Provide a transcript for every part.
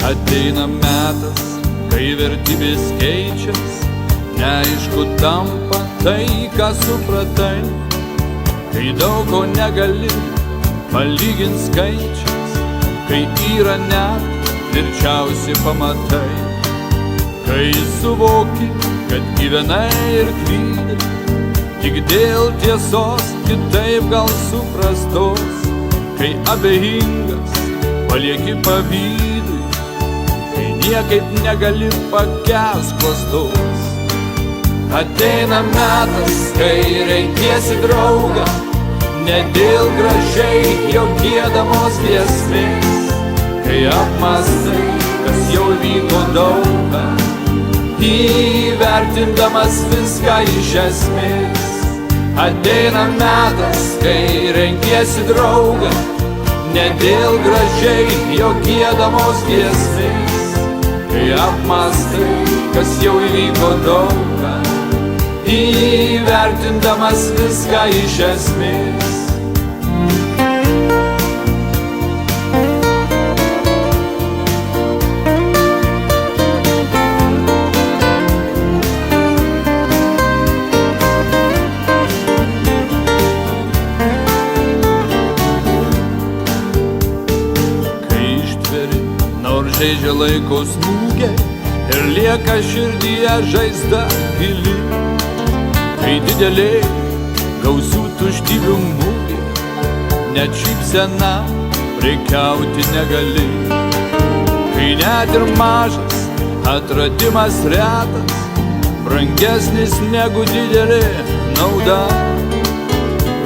Ateina metas, kai vertybės keičias, neaišku tampa tai, ką supratai, kai daug ko negali palygint skaičiais, kai yra net tvirčiausi pamatai, kai suvoki, kad gyvenai ir klydai, tik dėl tiesos kitaip gal suprastos, kai abejingas palieki pavydui, niekaip negali pakęst klastos. Ateina metas, kai renkiesi draugą, ne dėl gražiai jo giedamos giesmės, kai apmąstai, kas jau vyko daugą, įvertindamas viską iš esmės. Ateina metas, kai renkiesi draugą, ne dėl gražiai jo giedamos giesmės, kai apmąstai, kas jau įvyko daugą, įvertindamas viską iš esmės. Kai ištveri, nors žaidžia laiko smūgiai ir lieka širdyje žaizda gili, kai dideliai gausių tuštybių mūgiai, net šypsena prekiauti negali, kai net ir mažas atradimas retas, brangesnis negu didelė nauda.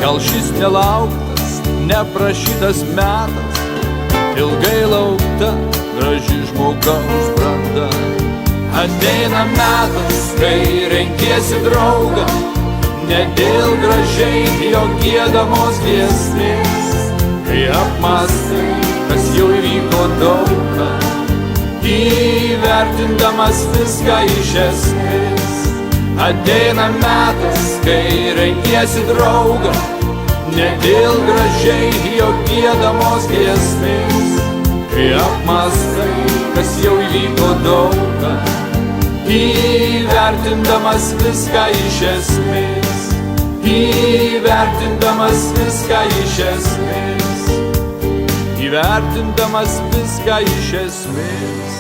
Gal šis nelauktas, neprašytas metas, ilgai laukta graži žmogaus branda. Ateina metas, kai renkiesi draugą, ne dėl gražiai jo giedamos giesmės, kai apmąstai, kas jau įvyko daugą, įvertindamas viską iš esmės. Ateina metas, kai renkiesi draugą, ne dėl gražiai jo giedamos giesmės, kai apmąstai, kas jau įvyko daugą, įvertindamas viską iš esmės, įvertindamas viską iš esmės, įvertindamas viską iš esmės.